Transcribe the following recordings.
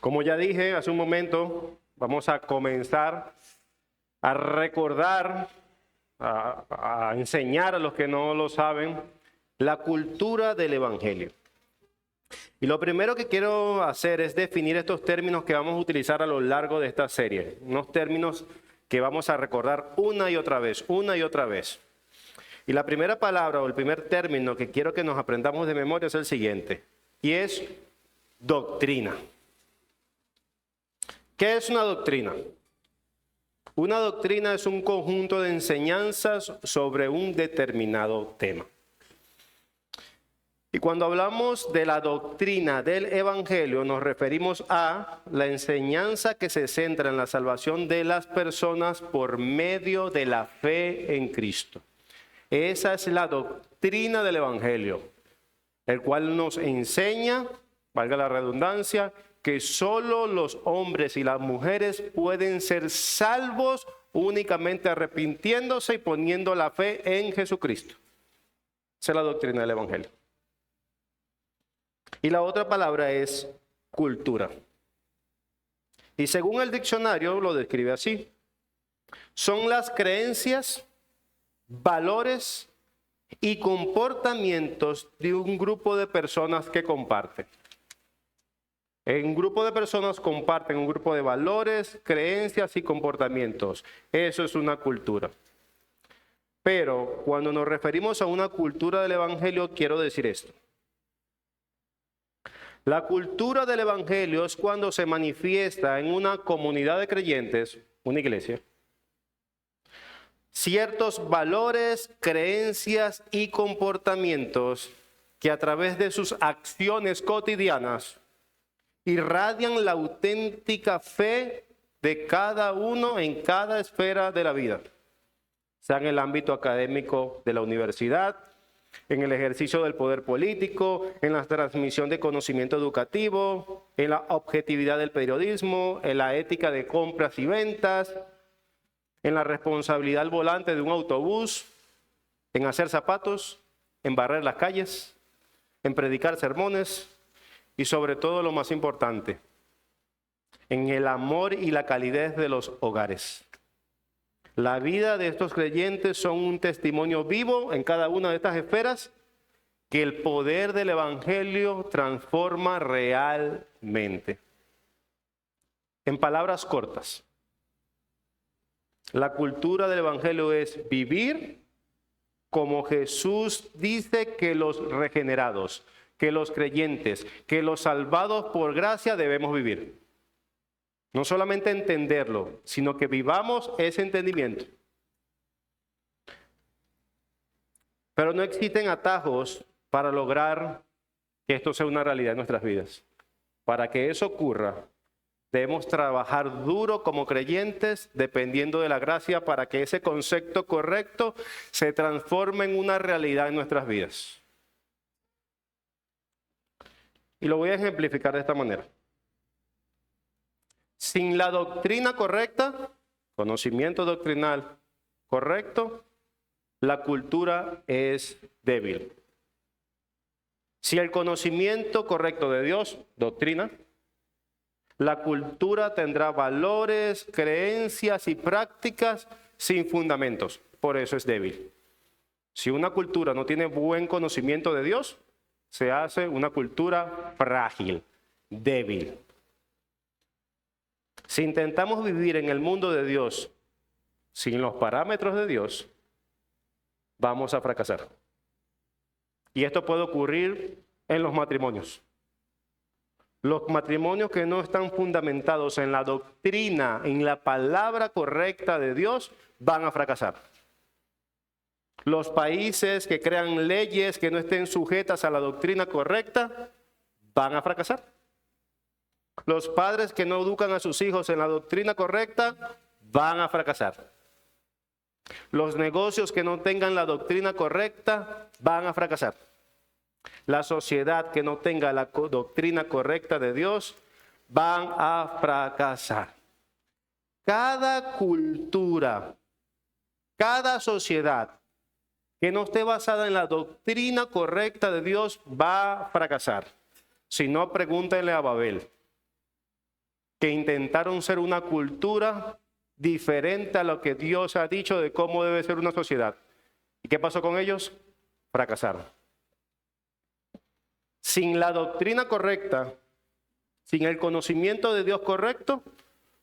Como ya dije hace un momento, vamos a comenzar a recordar, a enseñar a los que no lo saben, la cultura del Evangelio. Y lo primero que quiero hacer es definir estos términos que vamos a utilizar a lo largo de esta serie. Unos términos que vamos a recordar una y otra vez, una y otra vez. Y la primera palabra o el primer término que quiero que nos aprendamos de memoria es el siguiente, y es doctrina. ¿Qué es una doctrina? Una doctrina es un conjunto de enseñanzas sobre un determinado tema. Y cuando hablamos de la doctrina del Evangelio, nos referimos a la enseñanza que se centra en la salvación de las personas por medio de la fe en Cristo. Esa es la doctrina del Evangelio, el cual nos enseña, valga la redundancia, que solo los hombres y las mujeres pueden ser salvos únicamente arrepintiéndose y poniendo la fe en Jesucristo. Esa es la doctrina del Evangelio. Y la otra palabra es cultura. Y según el diccionario lo describe así. Son las creencias, valores y comportamientos de un grupo de personas que comparten. Un grupo de personas comparten un grupo de valores, creencias y comportamientos. Eso es una cultura. Pero cuando nos referimos a una cultura del Evangelio, quiero decir esto. La cultura del Evangelio es cuando se manifiesta en una comunidad de creyentes, una iglesia, ciertos valores, creencias y comportamientos que a través de sus acciones cotidianas irradian la auténtica fe de cada uno en cada esfera de la vida, sea en el ámbito académico de la universidad, en el ejercicio del poder político, en la transmisión de conocimiento educativo, en la objetividad del periodismo, en la ética de compras y ventas, en la responsabilidad al volante de un autobús, en hacer zapatos, en barrer las calles, en predicar sermones y sobre todo lo más importante, en el amor y la calidez de los hogares. La vida de estos creyentes son un testimonio vivo en cada una de estas esferas que el poder del Evangelio transforma realmente. En palabras cortas, la cultura del Evangelio es vivir como Jesús dice que los regenerados, que los creyentes, que los salvados por gracia debemos vivir. No solamente entenderlo, sino que vivamos ese entendimiento. Pero no existen atajos para lograr que esto sea una realidad en nuestras vidas. Para que eso ocurra, debemos trabajar duro como creyentes, dependiendo de la gracia, para que ese concepto correcto se transforme en una realidad en nuestras vidas. Y lo voy a ejemplificar de esta manera. Sin la doctrina correcta, conocimiento doctrinal correcto, la cultura es débil. Si el conocimiento correcto de Dios, doctrina, la cultura tendrá valores, creencias y prácticas sin fundamentos. Por eso es débil. Si una cultura no tiene buen conocimiento de Dios, se hace una cultura frágil, débil. Si intentamos vivir en el mundo de Dios sin los parámetros de Dios, vamos a fracasar. Y esto puede ocurrir en los matrimonios. Los matrimonios que no están fundamentados en la doctrina, en la palabra correcta de Dios, van a fracasar. Los países que crean leyes que no estén sujetas a la doctrina correcta, van a fracasar. Los padres que no educan a sus hijos en la doctrina correcta van a fracasar. Los negocios que no tengan la doctrina correcta van a fracasar. La sociedad que no tenga la doctrina correcta de Dios van a fracasar. Cada cultura, cada sociedad que no esté basada en la doctrina correcta de Dios va a fracasar. Si no, pregúntenle a Babel. que intentaron ser una cultura diferente a lo que Dios ha dicho de cómo debe ser una sociedad. ¿Y qué pasó con ellos? Fracasaron. Sin la doctrina correcta, sin el conocimiento de Dios correcto,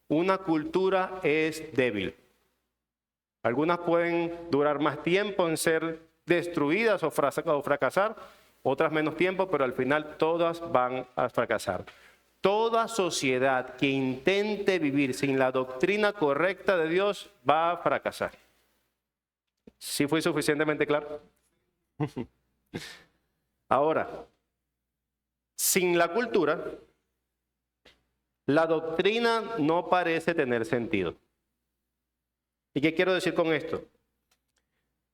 una cultura es débil. Algunas pueden durar más tiempo en ser destruidas o fracasar, otras menos tiempo, pero al final todas van a fracasar. Toda sociedad que intente vivir sin la doctrina correcta de Dios va a fracasar. ¿Sí fui suficientemente claro? Ahora, sin la cultura, la doctrina no parece tener sentido. ¿Y qué quiero decir con esto?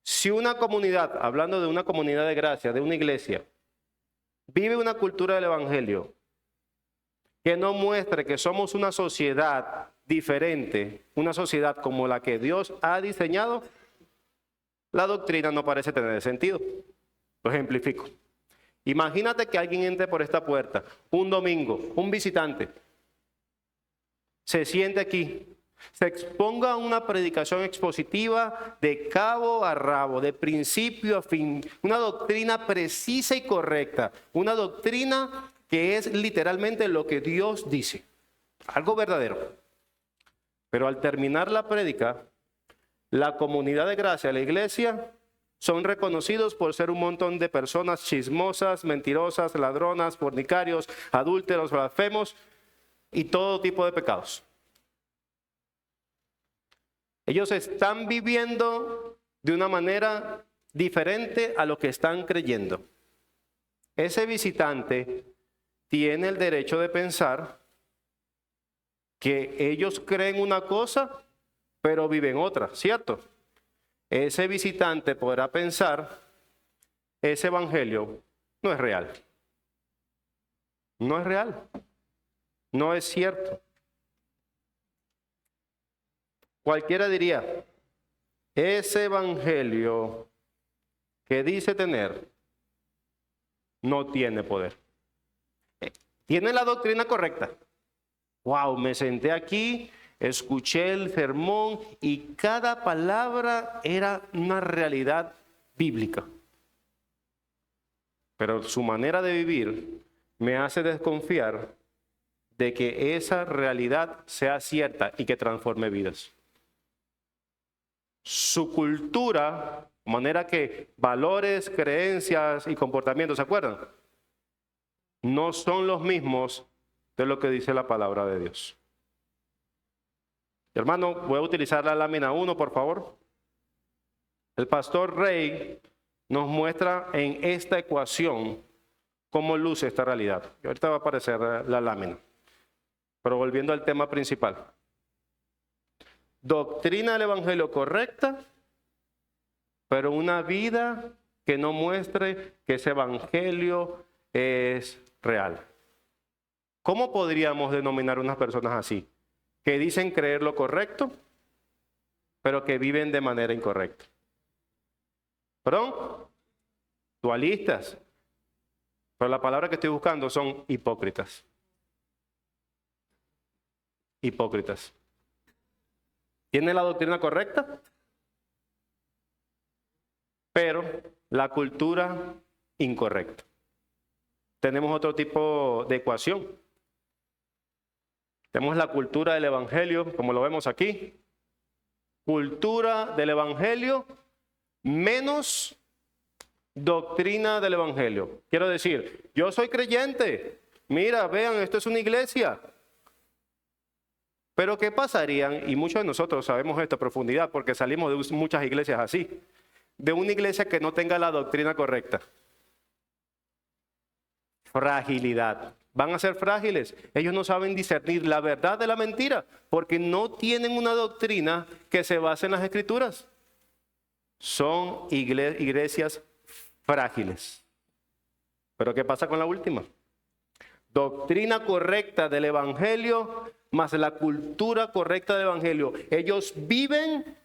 Si una comunidad, hablando de una comunidad de gracia, de una iglesia, vive una cultura del evangelio que no muestre que somos una sociedad diferente, una sociedad como la que Dios ha diseñado, la doctrina no parece tener sentido. Lo ejemplifico. Imagínate que alguien entre por esta puerta un domingo, un visitante, se siente aquí, se exponga a una predicación expositiva de cabo a rabo, de principio a fin, una doctrina precisa y correcta, una doctrina que es literalmente lo que Dios dice, algo verdadero. Pero al terminar la prédica, la comunidad de gracia, la iglesia, son reconocidos por ser un montón de personas chismosas, mentirosas, ladronas, fornicarios, adúlteros, blasfemos y todo tipo de pecados. Ellos están viviendo de una manera diferente a lo que están creyendo. Ese visitante tiene el derecho de pensar que ellos creen una cosa, pero viven otra, ¿cierto? Ese visitante podrá pensar, ese evangelio no es real. No es real. No es cierto. Cualquiera diría, ese evangelio que dice tener no tiene poder. Tiene la doctrina correcta. Wow, me senté aquí, escuché el sermón y cada palabra era una realidad bíblica. Pero su manera de vivir me hace desconfiar de que esa realidad sea cierta y que transforme vidas. Su cultura, de manera que valores, creencias y comportamientos, ¿se acuerdan? No son los mismos de lo que dice la palabra de Dios. Hermano, voy a utilizar la lámina 1, por favor. El pastor Rey nos muestra en esta ecuación cómo luce esta realidad. Y ahorita va a aparecer la lámina. Pero volviendo al tema principal. Doctrina del evangelio correcta, pero una vida que no muestre que ese evangelio es real. ¿Cómo podríamos denominar unas personas así? Que dicen creer lo correcto, pero que viven de manera incorrecta. ¿Perdón? Dualistas. Pero la palabra que estoy buscando son hipócritas. Hipócritas. Tiene la doctrina correcta, pero la cultura incorrecta. Tenemos otro tipo de ecuación. Tenemos la cultura del evangelio, como lo vemos aquí. Cultura del evangelio menos doctrina del evangelio. Quiero decir, yo soy creyente. Mira, vean, esto es una iglesia. Pero ¿qué pasarían? Y muchos de nosotros sabemos esto a profundidad porque salimos de muchas iglesias así. De una iglesia que no tenga la doctrina correcta. Fragilidad. Van a ser frágiles. Ellos no saben discernir la verdad de la mentira porque no tienen una doctrina que se base en las escrituras. Son iglesias frágiles. ¿Pero qué pasa con la última? Doctrina correcta del evangelio más la cultura correcta del evangelio. Ellos viven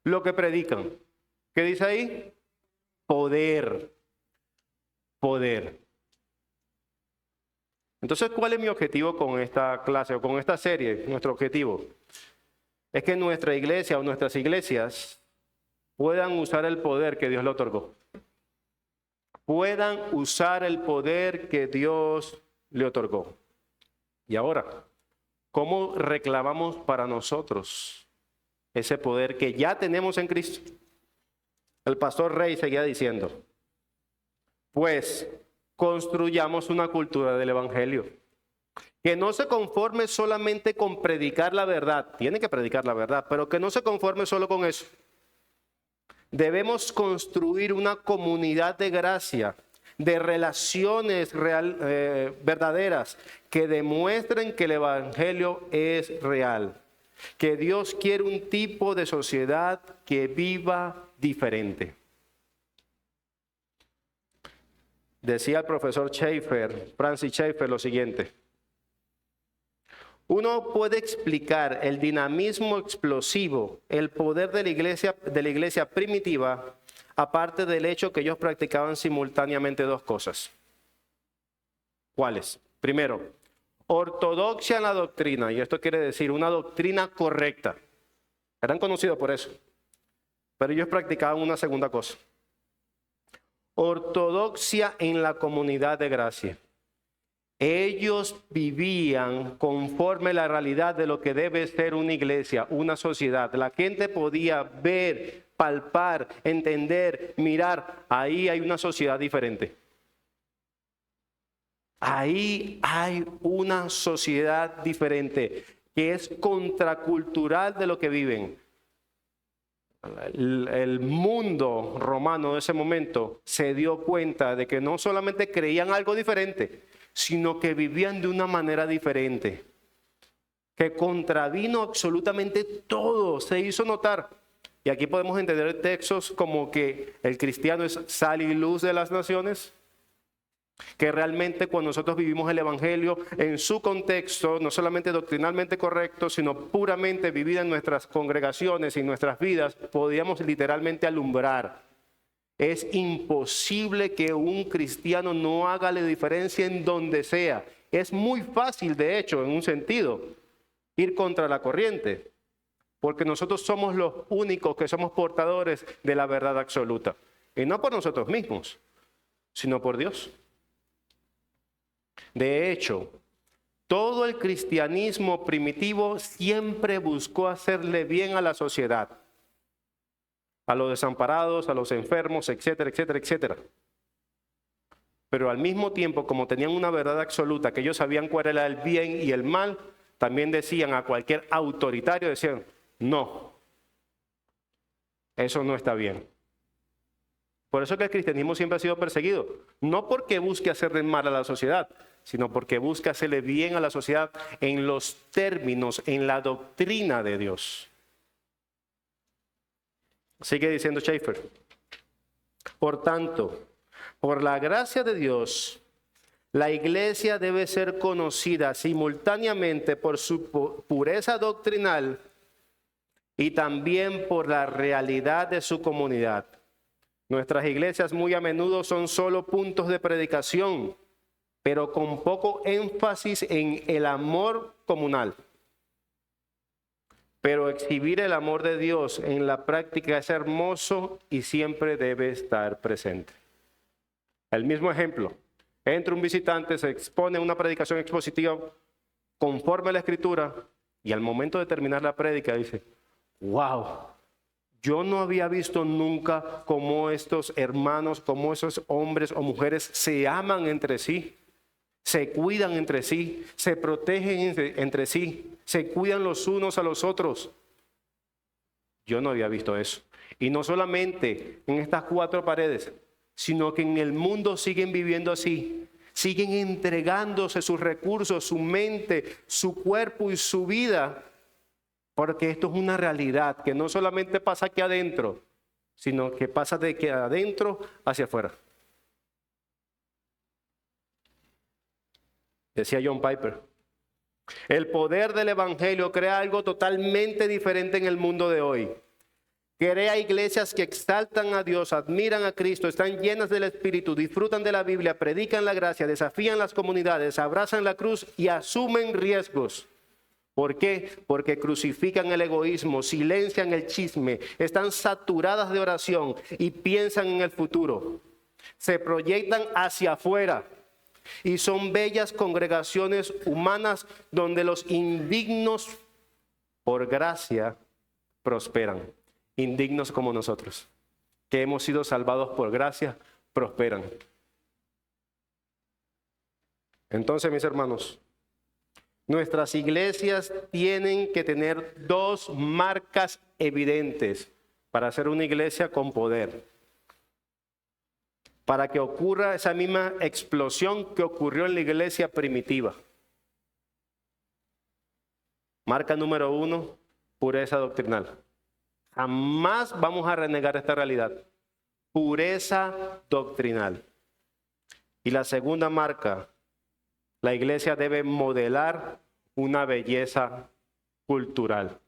lo que predican. ¿Qué dice ahí? Poder. Poder. Entonces, ¿cuál es mi objetivo con esta clase o con esta serie? Nuestro objetivo es que nuestra iglesia o nuestras iglesias puedan usar el poder que Dios le otorgó. Puedan usar el poder que Dios le otorgó. Y ahora, ¿cómo reclamamos para nosotros ese poder que ya tenemos en Cristo? El pastor Rey seguía diciendo, pues construyamos una cultura del evangelio, que no se conforme solamente con predicar la verdad, tiene que predicar la verdad, pero que no se conforme solo con eso. Debemos construir una comunidad de gracia, de relaciones verdaderas, que demuestren que el evangelio es real, que Dios quiere un tipo de sociedad que viva diferente. Decía el profesor Francis Schaeffer, lo siguiente: uno puede explicar el dinamismo explosivo, el poder de la iglesia primitiva, aparte del hecho que ellos practicaban simultáneamente dos cosas. ¿Cuáles? Primero, ortodoxia en la doctrina, y esto quiere decir una doctrina correcta. Eran conocidos por eso, pero ellos practicaban una segunda cosa: ortodoxia en la comunidad de gracia. Ellos vivían conforme a la realidad de lo que debe ser una iglesia, una sociedad. La gente podía ver, palpar, entender, mirar. Ahí hay una sociedad diferente. Ahí hay una sociedad diferente que es contracultural de lo que viven. El mundo romano de ese momento se dio cuenta de que no solamente creían algo diferente, sino que vivían de una manera diferente, que contravino absolutamente todo, se hizo notar. Y aquí podemos entender textos como que el cristiano es sal y luz de las naciones, que realmente cuando nosotros vivimos el evangelio en su contexto, no solamente doctrinalmente correcto, sino puramente vivida en nuestras congregaciones y en nuestras vidas, podíamos literalmente alumbrar. Es imposible que un cristiano no haga la diferencia en donde sea. Es muy fácil, de hecho, en un sentido, ir contra la corriente, porque nosotros somos los únicos que somos portadores de la verdad absoluta. Y no por nosotros mismos, sino por Dios. De hecho, todo el cristianismo primitivo siempre buscó hacerle bien a la sociedad, a los desamparados, a los enfermos, etcétera, etcétera, etcétera. Pero al mismo tiempo, como tenían una verdad absoluta, que ellos sabían cuál era el bien y el mal, también decían a cualquier autoritario, decían, no, eso no está bien. Por eso que el cristianismo siempre ha sido perseguido, no porque busque hacerle mal a la sociedad, sino porque busca hacerle bien a la sociedad en los términos, en la doctrina de Dios. Sigue diciendo Schaeffer. Por tanto, por la gracia de Dios, la iglesia debe ser conocida simultáneamente por su pureza doctrinal y también por la realidad de su comunidad. Nuestras iglesias muy a menudo son solo puntos de predicación, pero con poco énfasis en el amor comunal. Pero exhibir el amor de Dios en la práctica es hermoso y siempre debe estar presente. El mismo ejemplo: entra un visitante, se expone una predicación expositiva conforme a la Escritura y al momento de terminar la prédica dice, wow, yo no había visto nunca cómo estos hermanos, cómo esos hombres o mujeres se aman entre sí, se cuidan entre sí, se protegen entre sí, se cuidan los unos a los otros. Yo no había visto eso. Y no solamente en estas 4 paredes, sino que en el mundo siguen viviendo así. Siguen entregándose sus recursos, su mente, su cuerpo y su vida. Porque esto es una realidad que no solamente pasa aquí adentro, sino que pasa de aquí adentro hacia afuera. Decía John Piper, el poder del evangelio crea algo totalmente diferente en el mundo de hoy. Crea iglesias que exaltan a Dios, admiran a Cristo, están llenas del Espíritu, disfrutan de la Biblia, predican la gracia, desafían las comunidades, abrazan la cruz y asumen riesgos. ¿Por qué? Porque crucifican el egoísmo, silencian el chisme, están saturadas de oración y piensan en el futuro. Se proyectan hacia afuera y son bellas congregaciones humanas donde los indignos por gracia prosperan. Indignos como nosotros, que hemos sido salvados por gracia, prosperan. Entonces, mis hermanos, nuestras iglesias tienen que tener dos marcas evidentes para ser una iglesia con poder. Para que ocurra esa misma explosión que ocurrió en la iglesia primitiva. Marca número 1, pureza doctrinal. Jamás vamos a renegar esta realidad. Pureza doctrinal. Y la segunda marca, la iglesia debe modelar una belleza cultural.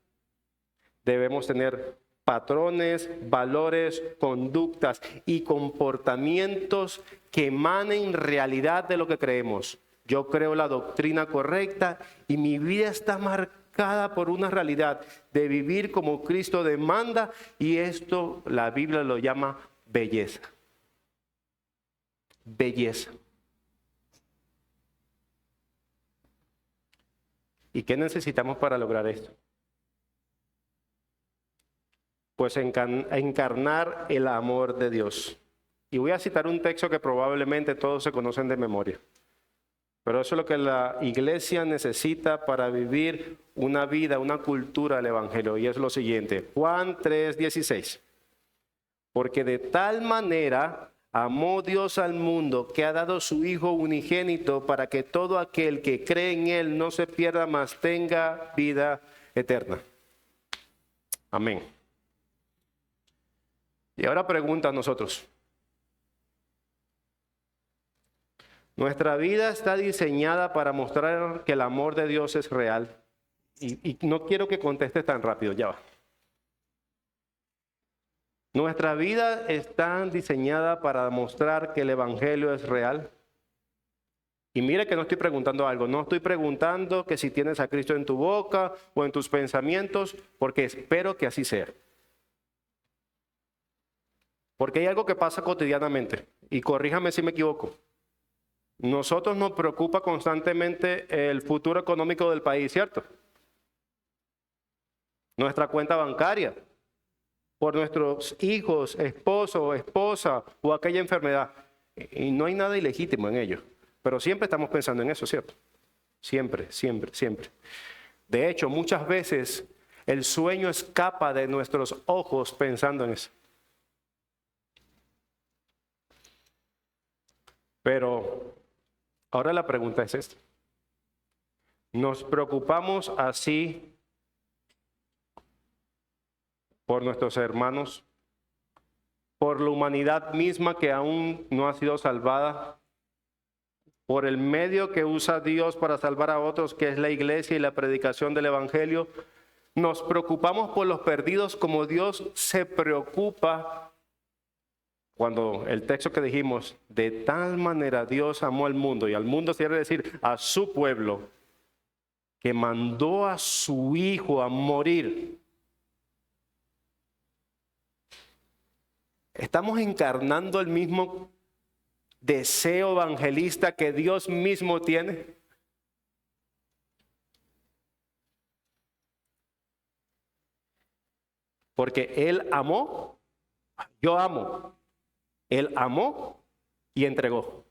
Debemos tener patrones, valores, conductas y comportamientos que emanen realidad de lo que creemos. Yo creo la doctrina correcta y mi vida está marcada por una realidad de vivir como Cristo demanda, y esto la Biblia lo llama belleza. Belleza. ¿Y qué necesitamos para lograr esto? Pues encarnar el amor de Dios. Y voy a citar un texto que probablemente todos se conocen de memoria. Pero eso es lo que la iglesia necesita para vivir una vida, una cultura del Evangelio. Y es lo siguiente, Juan 3:16. Porque de tal manera amó Dios al mundo que ha dado su Hijo unigénito para que todo aquel que cree en Él no se pierda, mas tenga vida eterna. Amén. Y ahora pregunta a nosotros. Nuestra vida está diseñada para mostrar que el amor de Dios es real. Y no quiero que contestes tan rápido, ya va. Nuestra vida está diseñada para mostrar que el Evangelio es real. Y mire que no estoy preguntando algo, no estoy preguntando que si tienes a Cristo en tu boca o en tus pensamientos, porque espero que así sea. Porque hay algo que pasa cotidianamente, y corríjame si me equivoco. Nosotros nos preocupa constantemente el futuro económico del país, ¿cierto? Nuestra cuenta bancaria, por nuestros hijos, esposo, esposa o aquella enfermedad. Y no hay nada ilegítimo en ello, pero siempre estamos pensando en eso, ¿cierto? Siempre, siempre, siempre. De hecho, muchas veces el sueño escapa de nuestros ojos pensando en eso. Pero ahora la pregunta es esta. ¿Nos preocupamos así por nuestros hermanos, por la humanidad misma que aún no ha sido salvada, por el medio que usa Dios para salvar a otros, que es la iglesia y la predicación del Evangelio? ¿Nos preocupamos por los perdidos como Dios se preocupa? Cuando el texto que dijimos, de tal manera Dios amó al mundo, y al mundo se quiere decir a su pueblo, que mandó a su Hijo a morir. ¿Estamos encarnando el mismo deseo evangelista que Dios mismo tiene? Porque Él amó, yo amo. Él amó y entregó.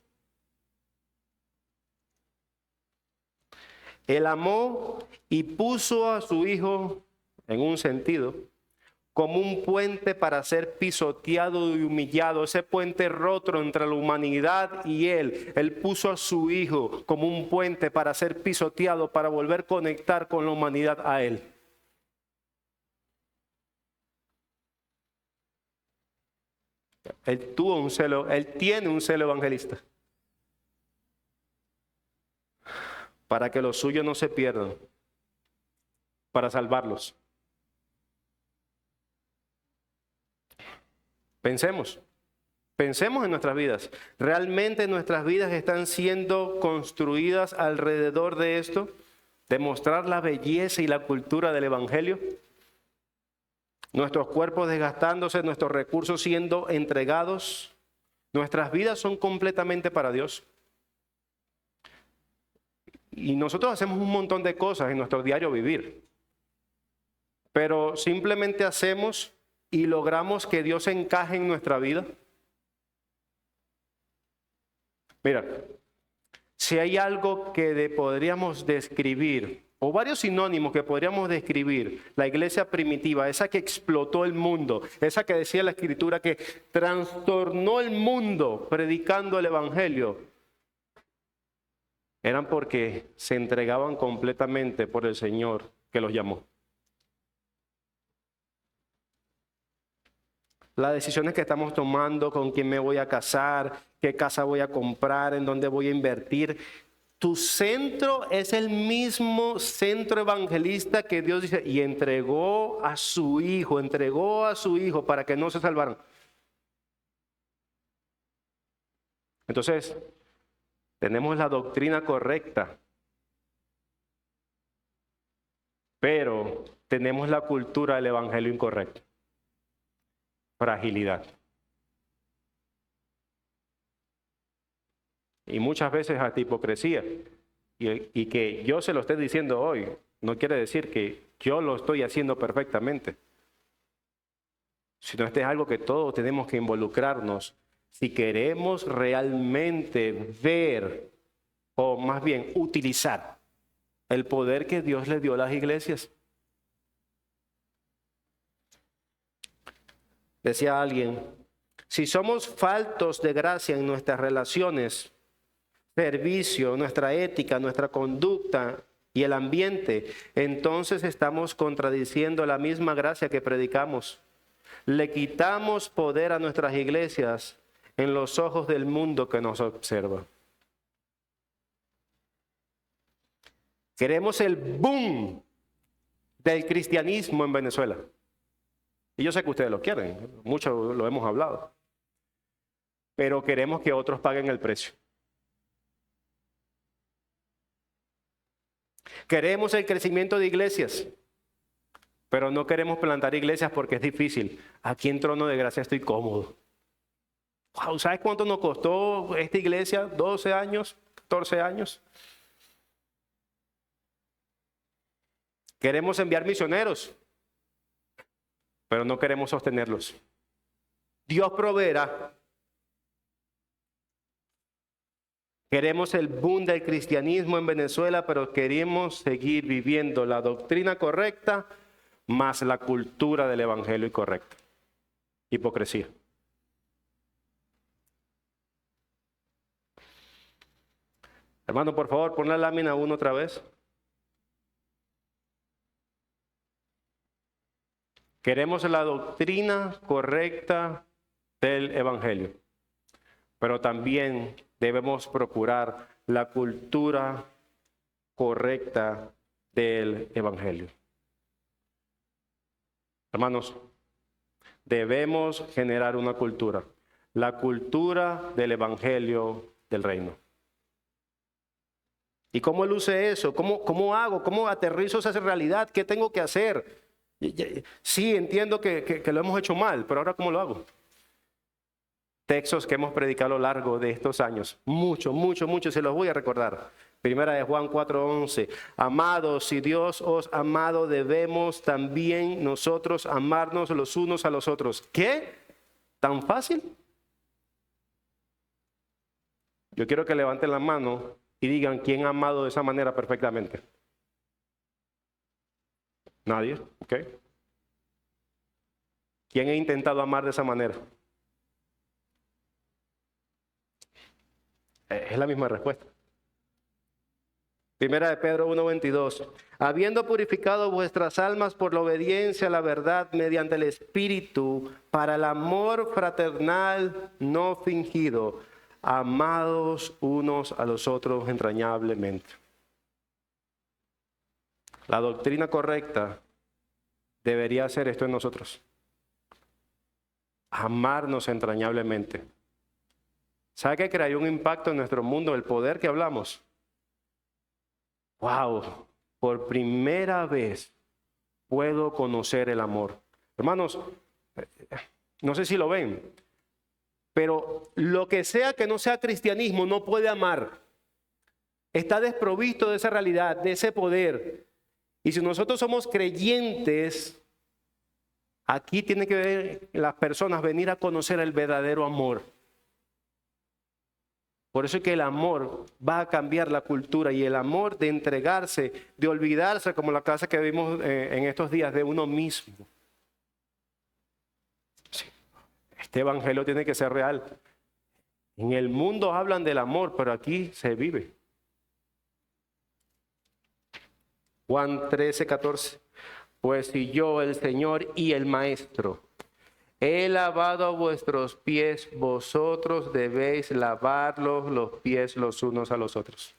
Él amó y puso a su Hijo, en un sentido, como un puente para ser pisoteado y humillado, ese puente roto entre la humanidad y Él. Él puso a su Hijo como un puente para ser pisoteado, para volver a conectar con la humanidad a Él. Él tuvo un celo, Él tiene un celo evangelista. Para que los suyos no se pierdan, para salvarlos. Pensemos en nuestras vidas. ¿Realmente nuestras vidas están siendo construidas alrededor de esto? ¿De mostrar la belleza y la cultura del Evangelio? Nuestros cuerpos desgastándose, nuestros recursos siendo entregados. Nuestras vidas son completamente para Dios. Y nosotros hacemos un montón de cosas en nuestro diario vivir. Pero simplemente hacemos y logramos que Dios encaje en nuestra vida. Mira, si hay algo que podríamos describir, o varios sinónimos que podríamos describir, la iglesia primitiva, esa que explotó el mundo, esa que decía la Escritura que trastornó el mundo predicando el Evangelio, eran porque se entregaban completamente por el Señor que los llamó. Las decisiones que estamos tomando, con quién me voy a casar, qué casa voy a comprar, en dónde voy a invertir. Tu centro es el mismo centro evangelista que Dios dice, y entregó a su hijo para que no se salvaran. Entonces, tenemos la doctrina correcta, pero tenemos la cultura del evangelio incorrecta. Fragilidad. Y muchas veces hasta hipocresía. Y que yo se lo esté diciendo hoy, no quiere decir que yo lo estoy haciendo perfectamente. Sino este es algo que todos tenemos que involucrarnos si queremos realmente ver, o más bien utilizar, el poder que Dios le dio a las iglesias. Decía alguien, si somos faltos de gracia en nuestras relaciones, servicio, nuestra ética, nuestra conducta y el ambiente, entonces estamos contradiciendo la misma gracia que predicamos. Le quitamos poder a nuestras iglesias en los ojos del mundo que nos observa. Queremos el boom del cristianismo en Venezuela. Y yo sé que ustedes lo quieren, mucho lo hemos hablado. Pero queremos que otros paguen el precio. Queremos el crecimiento de iglesias, pero no queremos plantar iglesias porque es difícil. Aquí en Trono de Gracia estoy cómodo. Wow, ¿sabes cuánto nos costó esta iglesia? 12 años, 14 años. Queremos enviar misioneros, pero no queremos sostenerlos. Dios proveerá. Queremos el boom del cristianismo en Venezuela, pero queremos seguir viviendo la doctrina correcta más la cultura del evangelio incorrecta. Hipocresía. Hermano, por favor, pon la lámina 1 otra vez. Queremos la doctrina correcta del evangelio, pero también debemos procurar la cultura correcta del evangelio. Hermanos, debemos generar una cultura, la cultura del evangelio del reino. ¿Y cómo luce eso? ¿Cómo hago? ¿Cómo aterrizo esa realidad? ¿Qué tengo que hacer? Sí, entiendo que lo hemos hecho mal, pero ahora ¿cómo lo hago? Textos que hemos predicado a lo largo de estos años. Mucho, se los voy a recordar. Primera de Juan 4:11. Amados, si Dios os ha amado, debemos también nosotros amarnos los unos a los otros. ¿Qué? ¿Tan fácil? Yo quiero que levanten la mano y digan quién ha amado de esa manera perfectamente. Nadie, ¿ok? ¿Quién ha intentado amar de esa manera? Es la misma respuesta. Primera de Pedro 1:22. Habiendo purificado vuestras almas por la obediencia a la verdad mediante el Espíritu, para el amor fraternal no fingido, amados unos a los otros entrañablemente. La doctrina correcta debería hacer esto en nosotros. amarnos entrañablemente. ¿Sabe qué creó un impacto en nuestro mundo, el poder que hablamos? ¡Wow! Por primera vez puedo conocer el amor. Hermanos, no sé si lo ven, pero lo que sea que no sea cristianismo no puede amar. Está desprovisto de esa realidad, de ese poder. Y si nosotros somos creyentes, aquí tienen que ver las personas venir a conocer el verdadero amor. Por eso es que el amor va a cambiar la cultura, y el amor de entregarse, de olvidarse, como la clase que vimos en estos días, de uno mismo. Sí. Este evangelio tiene que ser real. En el mundo hablan del amor, pero aquí se vive. Juan 13:14. Pues si yo, el Señor y el Maestro, he lavado vuestros pies, vosotros debéis lavarlos los pies los unos a los otros.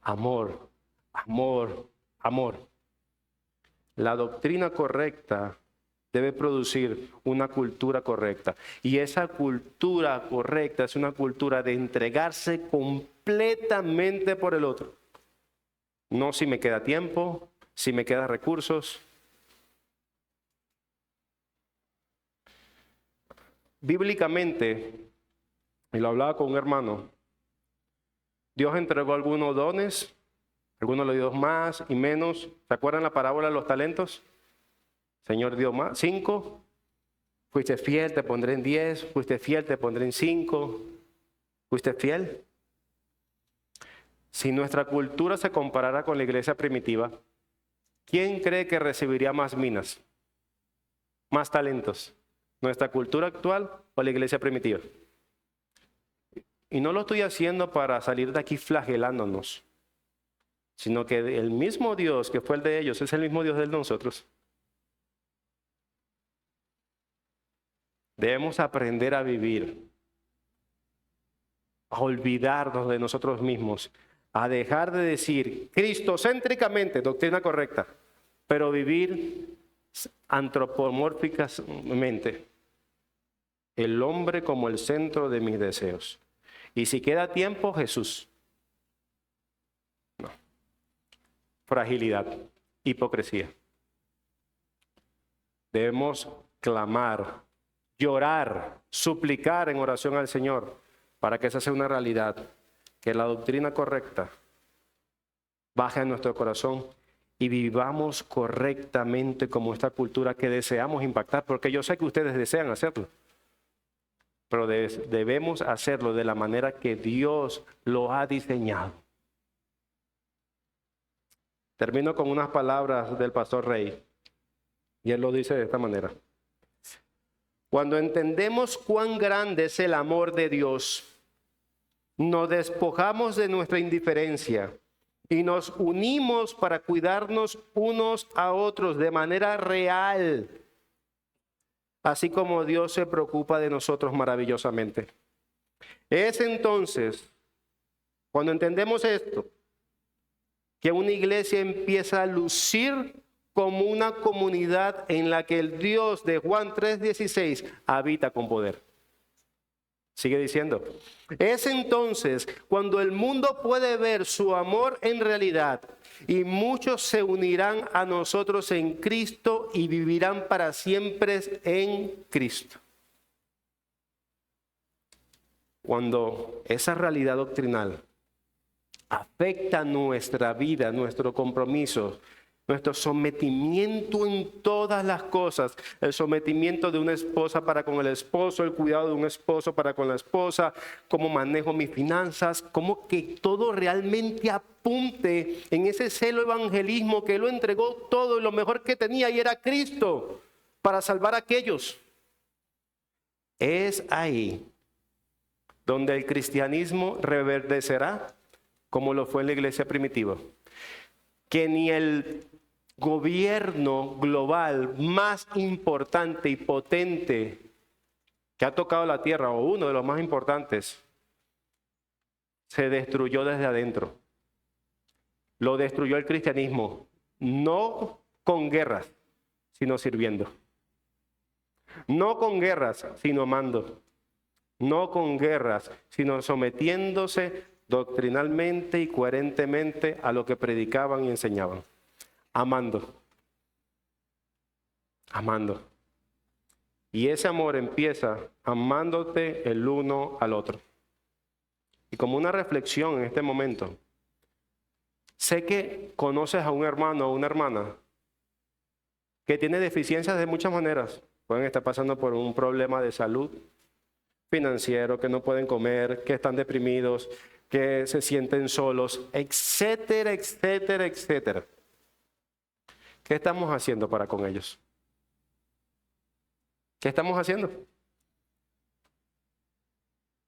Amor, amor, amor. La doctrina correcta debe producir una cultura correcta. Y esa cultura correcta es una cultura de entregarse completamente por el otro. No si me queda tiempo, si me quedan recursos. Bíblicamente, y lo hablaba con un hermano, Dios entregó algunos dones, algunos le dio más y menos. ¿Se acuerdan la parábola de los talentos? Señor dio más, 5. Fuiste fiel, te pondré en 10. Fuiste fiel, te pondré en 5. ¿Fuiste fiel? Si nuestra cultura se comparara con la iglesia primitiva, ¿quién cree que recibiría más minas, más talentos? ¿Nuestra cultura actual o la iglesia primitiva? Y no lo estoy haciendo para salir de aquí flagelándonos, sino que el mismo Dios que fue el de ellos es el mismo Dios del de nosotros. Debemos aprender a vivir, a olvidarnos de nosotros mismos, a dejar de decir cristocéntricamente, doctrina correcta, pero vivir antropomórficamente. El hombre como el centro de mis deseos. Y si queda tiempo, Jesús. No. Fragilidad, hipocresía. Debemos clamar, llorar, suplicar en oración al Señor para que esa sea una realidad, que la doctrina correcta baje a nuestro corazón y vivamos correctamente como esta cultura que deseamos impactar, porque yo sé que ustedes desean hacerlo, pero debemos hacerlo de la manera que Dios lo ha diseñado. Termino con unas palabras del pastor Rey, y él lo dice de esta manera. Cuando entendemos cuán grande es el amor de Dios, nos despojamos de nuestra indiferencia y nos unimos para cuidarnos unos a otros de manera real, así como Dios se preocupa de nosotros maravillosamente. Es entonces, cuando entendemos esto, que una iglesia empieza a lucir como una comunidad en la que el Dios de Juan 3:16 habita con poder. Sigue diciendo, es entonces cuando el mundo puede ver su amor en realidad y muchos se unirán a nosotros en Cristo y vivirán para siempre en Cristo. Cuando esa realidad doctrinal afecta nuestra vida, nuestro compromiso, nuestro sometimiento en todas las cosas, el sometimiento de una esposa para con el esposo, el cuidado de un esposo para con la esposa, cómo manejo mis finanzas, cómo que todo realmente apunte en ese celo evangelismo que Él lo entregó todo y lo mejor que tenía y era Cristo para salvar a aquellos. Es ahí donde el cristianismo reverdecerá como lo fue en la iglesia primitiva. Que ni el gobierno global más importante y potente que ha tocado la tierra, o uno de los más importantes, se destruyó desde adentro. Lo destruyó el cristianismo, no con guerras, sino sirviendo. No con guerras, sino amando. No con guerras, sino sometiéndose doctrinalmente y coherentemente a lo que predicaban y enseñaban. Amando. Amando. Y ese amor empieza amándote el uno al otro. Y como una reflexión en este momento, sé que conoces a un hermano o una hermana que tiene deficiencias de muchas maneras. Pueden estar pasando por un problema de salud financiero, que no pueden comer, que están deprimidos, que se sienten solos, etcétera, etcétera, etcétera. ¿Qué estamos haciendo para con ellos? ¿Qué estamos haciendo?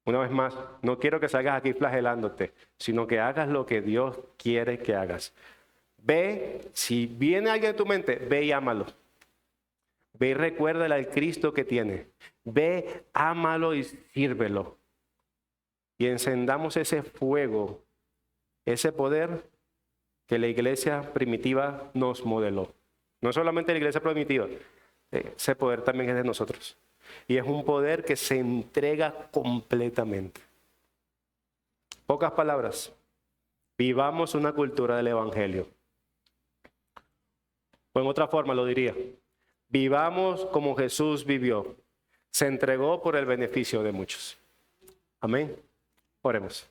Una vez más, no quiero que salgas aquí flagelándote, sino que hagas lo que Dios quiere que hagas. Ve, si viene alguien a tu mente, ve y ámalo. Ve y recuérdale al Cristo que tiene. Ve, ámalo y sírvelo. Y encendamos ese fuego, ese poder que la iglesia primitiva nos modeló. No solamente la iglesia primitiva, ese poder también es de nosotros. Y es un poder que se entrega completamente. Pocas palabras. Vivamos una cultura del evangelio. O en otra forma lo diría. Vivamos como Jesús vivió. Se entregó por el beneficio de muchos. Amén. Oremos.